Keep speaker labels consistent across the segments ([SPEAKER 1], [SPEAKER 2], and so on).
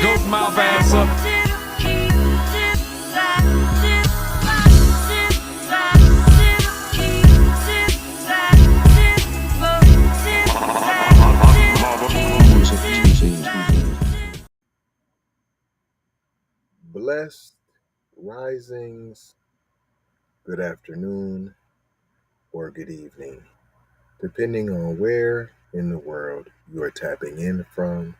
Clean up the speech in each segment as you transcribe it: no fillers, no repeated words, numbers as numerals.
[SPEAKER 1] Goat mouth ass up.
[SPEAKER 2] Blessed risings, good afternoon, or good evening, depending on where in the world you are tapping in from.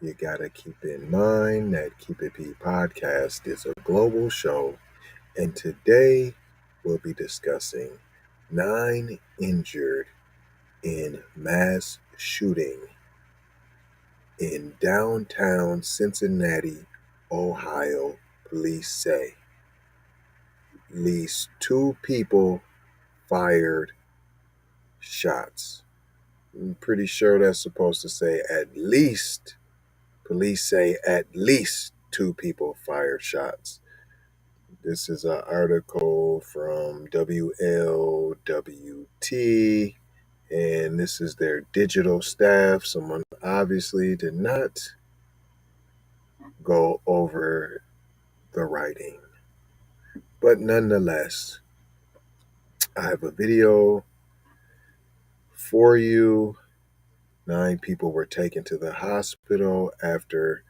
[SPEAKER 2] You gotta keep in mind that Keep It P podcast is a global show, and today we'll be discussing 9 injured in mass shooting in downtown Cincinnati, Ohio, police say. At least 2 people fired shots. I'm pretty sure that's supposed to say at least. Police say at least 2 people fired shots. This is an article from WLWT, and this is their digital staff. Someone obviously did not go over the writing. But nonetheless, I have a video for you. 9 people were taken to the hospital after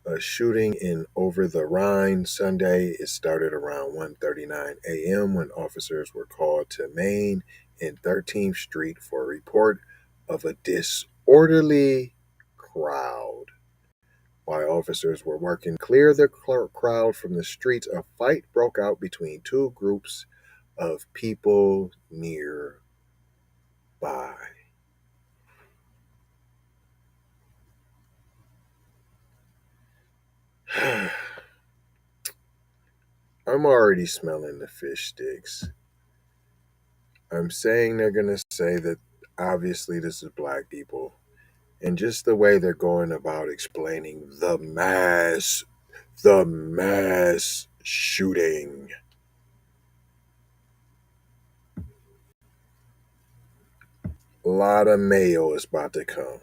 [SPEAKER 2] a shooting in Over the Rhine Sunday. It started around 1:39 a.m. when officers were called to Main and 13th Street for a report of a disorderly crowd. While officers were working to clear the crowd from the streets, a fight broke out between 2 groups of people nearby. I'm already smelling the fish sticks. I'm saying they're going to say that obviously this is black people. And just the way they're going about explaining the mass shooting. A lot of mayo is about to come.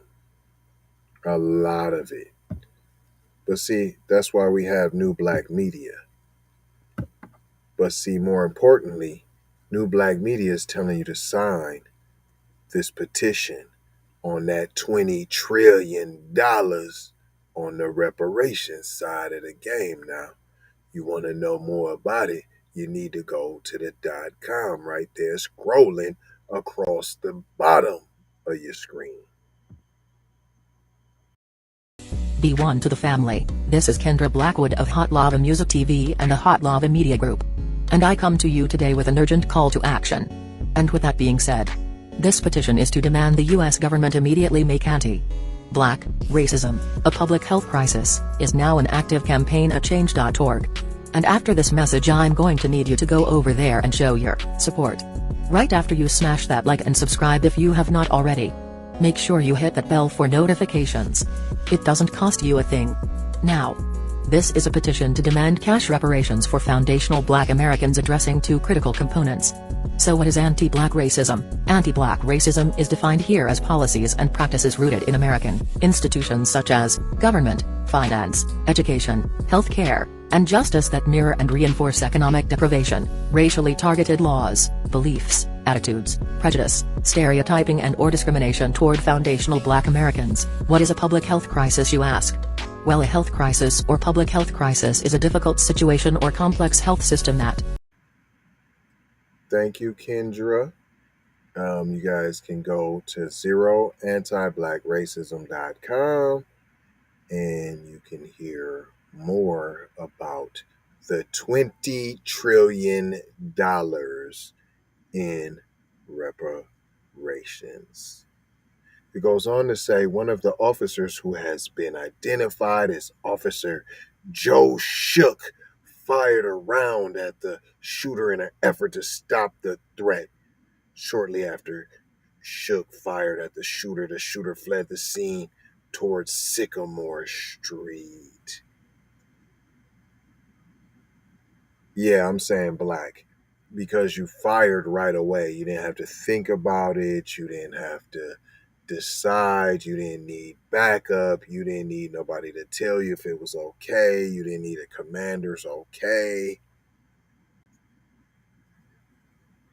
[SPEAKER 2] A lot of it. But see, that's why we have new black media. But see, more importantly, new black media is telling you to sign this petition on that $20 trillion on the reparations side of the game. Now, you want to know more about it, you need to go to the .com right there, scrolling across the bottom of your screen.
[SPEAKER 3] Be one to the family. This is Kendra Blackwood of Hot Lava Music TV and the Hot Lava Media Group. And I come to you today with an urgent call to action. And with that being said, this petition is to demand the U.S. government immediately make anti-black racism a public health crisis is now an active campaign at change.org. And after this message, I'm going to need you to go over there and show your support. Right after you smash that like and subscribe if you have not already. Make sure you hit that bell for notifications. It doesn't cost you a thing. Now, this is a petition to demand cash reparations for foundational black Americans addressing 2 critical components. So what is anti-black racism? Anti-black racism is defined here as policies and practices rooted in American institutions such as government, finance, education, healthcare, and justice that mirror and reinforce economic deprivation, racially targeted laws, beliefs, attitudes, prejudice, stereotyping and/or discrimination toward foundational black Americans. What is a public health crisis, you ask? Well, a health crisis or public health crisis is a difficult situation or complex health system that.
[SPEAKER 2] Thank you, Kendra. You guys can go to zeroantiblackracism.com and you can hear more about the $20 trillion in reparations. It goes on to say one of the officers, who has been identified as Officer Joe Shook, fired a round at the shooter in an effort to stop the threat. Shortly after Shook fired at the shooter fled the scene towards Sycamore Street. Yeah, I'm saying black because you fired right away. You didn't have to think about it. You didn't have to decide. You didn't need backup. You didn't need nobody to tell you if it was okay. You didn't need a commander's okay.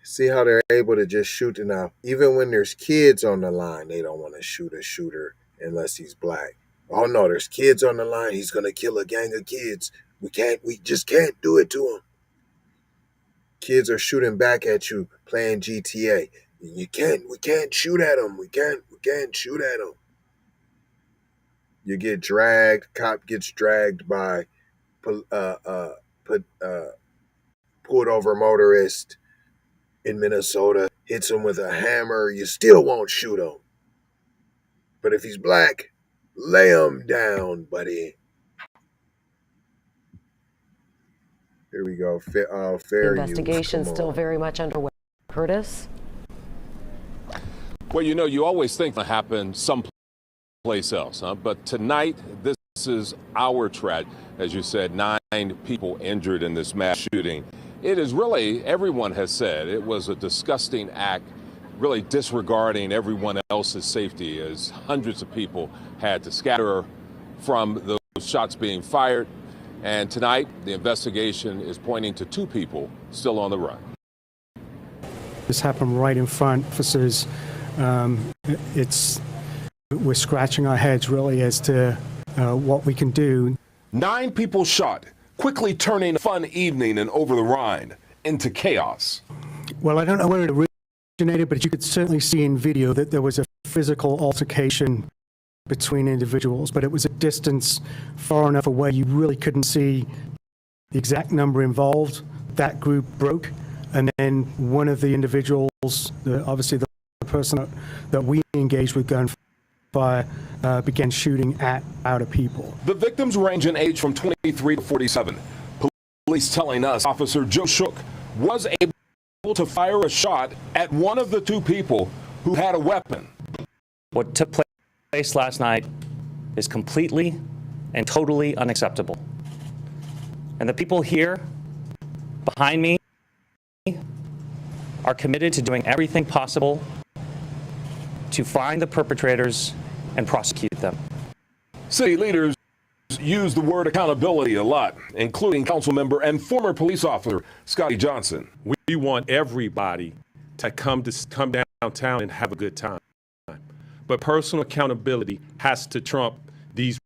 [SPEAKER 2] See how they're able to just shoot it now. Even when there's kids on the line, they don't want to shoot a shooter unless he's black. Oh no, there's kids on the line. He's gonna kill a gang of kids. We just can't do it to him. Kids are shooting back at you playing GTA. We can't shoot at them. We can't shoot at them. You get dragged. Cop gets dragged by pulled over motorist in Minnesota. Hits him with a hammer. You still won't shoot him. But if he's black, lay him down, buddy. Here we go. Fair
[SPEAKER 1] investigation still very much underway. Curtis?
[SPEAKER 4] Well, you always think that happened someplace else, huh? But tonight, this is our tragedy. As you said, 9 people injured in this mass shooting. It is really, everyone has said, it was a disgusting act, really disregarding everyone else's safety, as hundreds of people had to scatter from those shots being fired. And tonight, the investigation is pointing to 2 people still on the run.
[SPEAKER 5] This happened right in front. Officers, we're scratching our heads really as to what we can do.
[SPEAKER 4] 9 people shot, quickly turning a fun evening in Over the Rhine into chaos.
[SPEAKER 5] Well, I don't know where it originated, but you could certainly see in video that there was a physical altercation between individuals, but it was a distance far enough away you really couldn't see the exact number involved. That group broke, and then one of the individuals, obviously the person that we engaged with gunfire, began shooting at other people.
[SPEAKER 4] The victims range in age from 23 to 47. Police telling us Officer Joe Shook was able to fire a shot at one of the 2 people who had a weapon.
[SPEAKER 6] What took place last night is completely and totally unacceptable. And the people here behind me are committed to doing everything possible to find the perpetrators and prosecute them.
[SPEAKER 4] City leaders use the word accountability a lot, including council member and former police officer Scotty Johnson.
[SPEAKER 7] We want everybody to come downtown and have a good time. But personal accountability has to trump these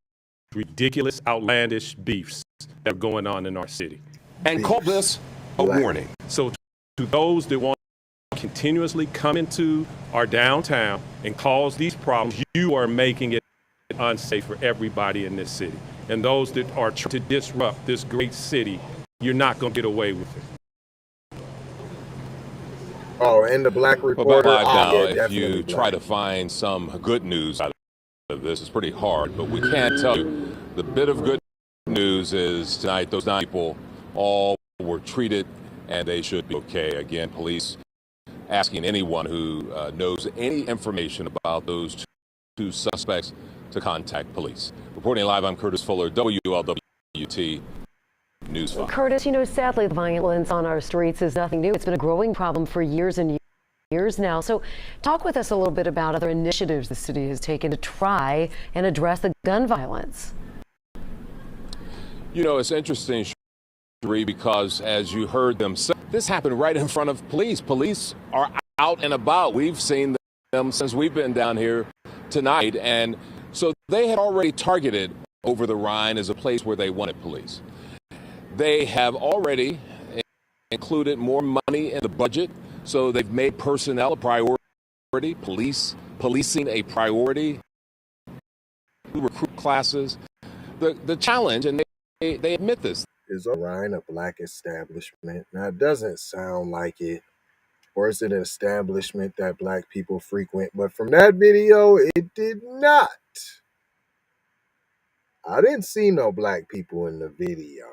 [SPEAKER 7] ridiculous, outlandish beefs that are going on in our city.
[SPEAKER 4] And call this a warning.
[SPEAKER 7] So to those that want to continuously come into our downtown and cause these problems, you are making it unsafe for everybody in this city. And those that are trying to disrupt this great city, you're not going to get away with it.
[SPEAKER 2] Oh, and the black reporter.
[SPEAKER 4] Well, now, if you try to find some good news out of this, it's pretty hard. But we can tell you the bit of good news is tonight those 9 people all were treated and they should be okay. Again, police asking anyone who knows any information about those 2 suspects to contact police. Reporting live, I'm Curtis Fuller, WLWT News 5.
[SPEAKER 1] Curtis, sadly, the violence on our streets is nothing new. It's been a growing problem for years and years now. So talk with us a little bit about other initiatives the city has taken to try and address the gun violence.
[SPEAKER 4] It's interesting, Sheree, because as you heard them say, this happened right in front of police. Police are out and about. We've seen them since we've been down here tonight. And so they had already targeted Over the Rhine as a place where they wanted police. They have already included more money in the budget, so they've made personnel a priority, policing a priority, recruit classes. The challenge, and they admit this.
[SPEAKER 2] Is Rhine a black establishment? Now, it doesn't sound like it. Or is it an establishment that black people frequent? But from that video, it did not. I didn't see no black people in the video.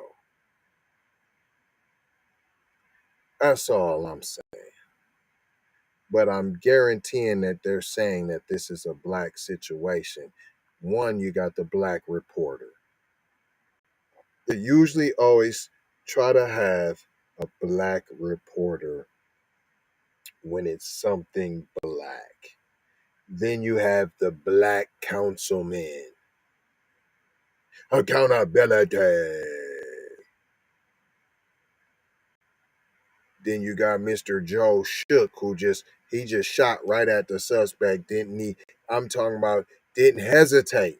[SPEAKER 2] That's all I'm saying. But I'm guaranteeing that they're saying that this is a black situation. One, you got the black reporter. They usually always try to have a black reporter when it's something black. Then you have the black councilman. Accountability. Then you got Mr. Joe Shook, who just shot right at the suspect, didn't he? I'm talking about didn't hesitate.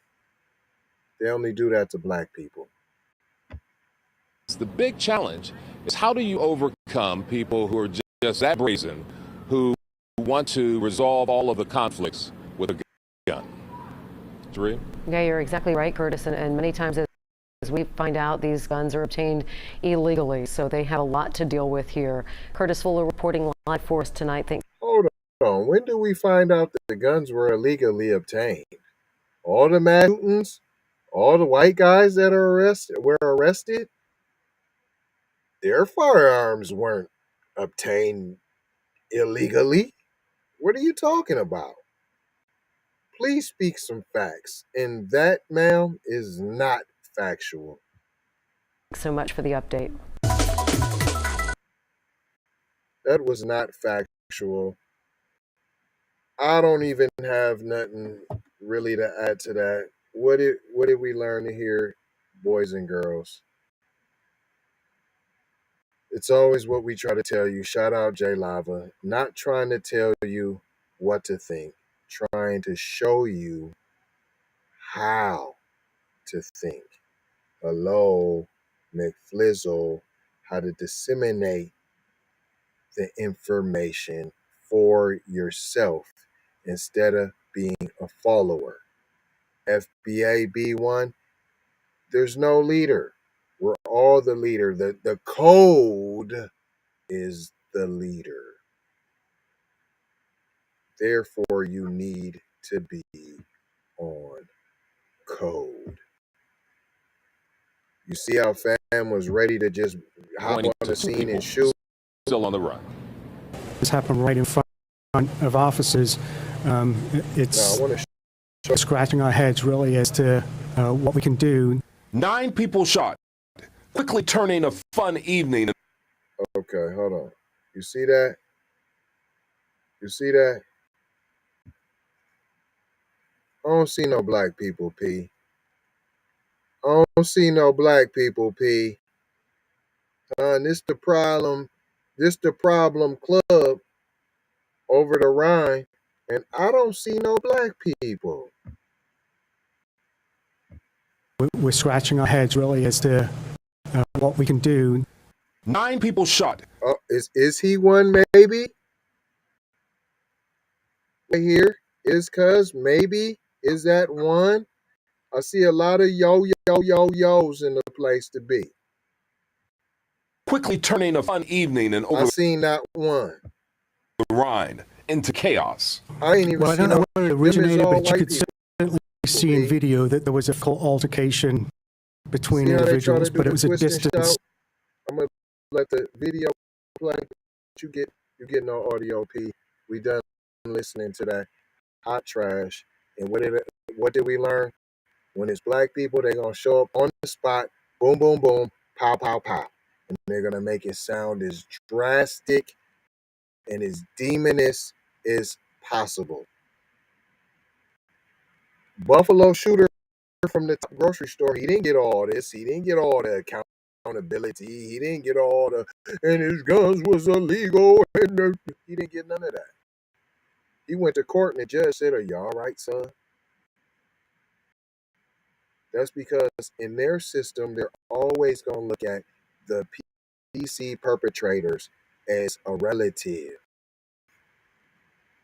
[SPEAKER 2] They only do that to black people.
[SPEAKER 4] The big challenge is how do you overcome people who are just that brazen, who want to resolve all of the conflicts with a gun? Three?
[SPEAKER 1] Yeah, you're exactly right, Curtis. And many times as we find out, these guns are obtained illegally, so they have a lot to deal with here. Curtis Fuller reporting live for us tonight. Thanks.
[SPEAKER 2] Hold on. When did we find out that the guns were illegally obtained? All the mass shootings, all the white guys that were arrested, their firearms weren't obtained illegally. What are you talking about? Please speak some facts. And that, ma'am, is not factual.
[SPEAKER 1] Thanks so much for the update.
[SPEAKER 2] That was not factual. I don't even have nothing really to add to that. What did we learn here, boys and girls? It's always what we try to tell you. Shout out Jay Lava. Not trying to tell you what to think, trying to show you how to think. Hello, McFlizzle, how to disseminate the information for yourself instead of being a follower. FBA B1, there's no leader. We're all the leader. The code is the leader. Therefore, you need to be on code. You see how fam was ready to just hop on the scene and shoot?
[SPEAKER 4] Still on the run.
[SPEAKER 5] This happened right in front of officers. It's scratching our heads really as to what we can do.
[SPEAKER 4] 9 people shot, quickly turning a fun evening.
[SPEAKER 2] Okay, hold on. You see that? You see that? I don't see no black people, P. I don't see no black people, P. This the problem. This the problem club over the Rhine, and I don't see no black people.
[SPEAKER 5] We're scratching our heads really as to what we can do.
[SPEAKER 4] 9 people shot.
[SPEAKER 2] Is he one maybe? Right here is cuz maybe is that one? I see a lot of yo's in the place to be.
[SPEAKER 4] Quickly turning a fun evening and over
[SPEAKER 2] I seen that one.
[SPEAKER 4] the Rhine into chaos.
[SPEAKER 2] I ain't even
[SPEAKER 5] Well, I don't know where it originated, but you could
[SPEAKER 2] people.
[SPEAKER 5] certainly see in video that there was a full altercation between individuals, but it was a distance.
[SPEAKER 2] I'm gonna let the video play. You get no audio, P. We done listening to that hot trash. And what did we learn? When it's black people, they're gonna show up on the spot, boom, boom, boom, pow, pow, pow. And they're gonna make it sound as drastic and as demonous as possible. Buffalo shooter from the grocery store, he didn't get all this. He didn't get all the accountability. He didn't get all the, and his guns was illegal. And he didn't get none of that. He went to court and the judge said, "Are you all right, son?" That's because in their system, they're always going to look at the PC perpetrators as a relative.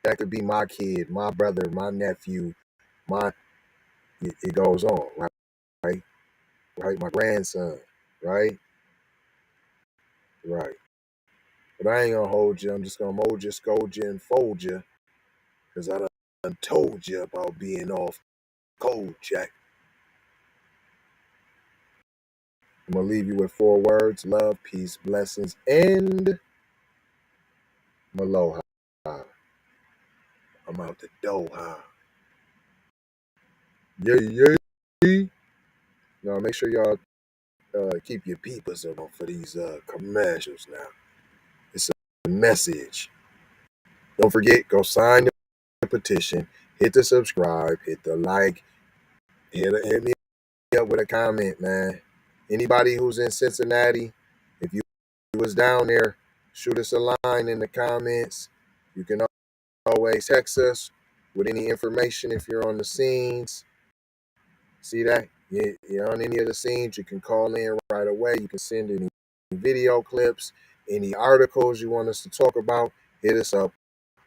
[SPEAKER 2] That could be my kid, my brother, my nephew, it goes on, right? My grandson, right? But I ain't going to hold you. I'm just going to mold you, scold you, and fold you because I done told you about being off cold, Jack. I'm going to leave you with 4 words: love, peace, blessings, and Maloha. I'm out the door, huh? Yeah. Now, make sure y'all keep your peepers on for these commercials now. It's a message. Don't forget, go sign the petition. hit the subscribe, hit the like, hit me up with a comment, man. Anybody who's in Cincinnati, if you was down there, shoot us a line in the comments. You can always text us with any information if you're on the scenes. See that? You're on any of the scenes, you can call in right away. You can send any video clips, any articles you want us to talk about. Hit us up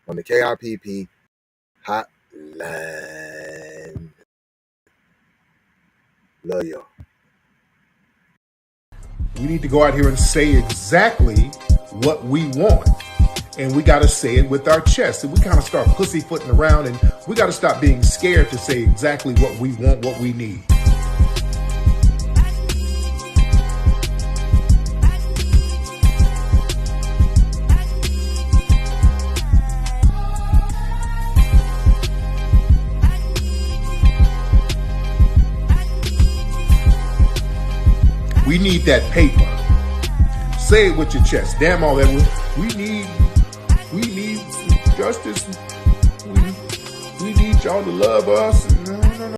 [SPEAKER 2] on the KIPP hotline. Love y'all.
[SPEAKER 8] We need to go out here and say exactly what we want. And we got to say it with our chest. And we kind of start pussyfooting around, and we got to stop being scared to say exactly what we want, what we need. We need that paper. Say it with your chest. Damn all that. We need justice. We need y'all to love us.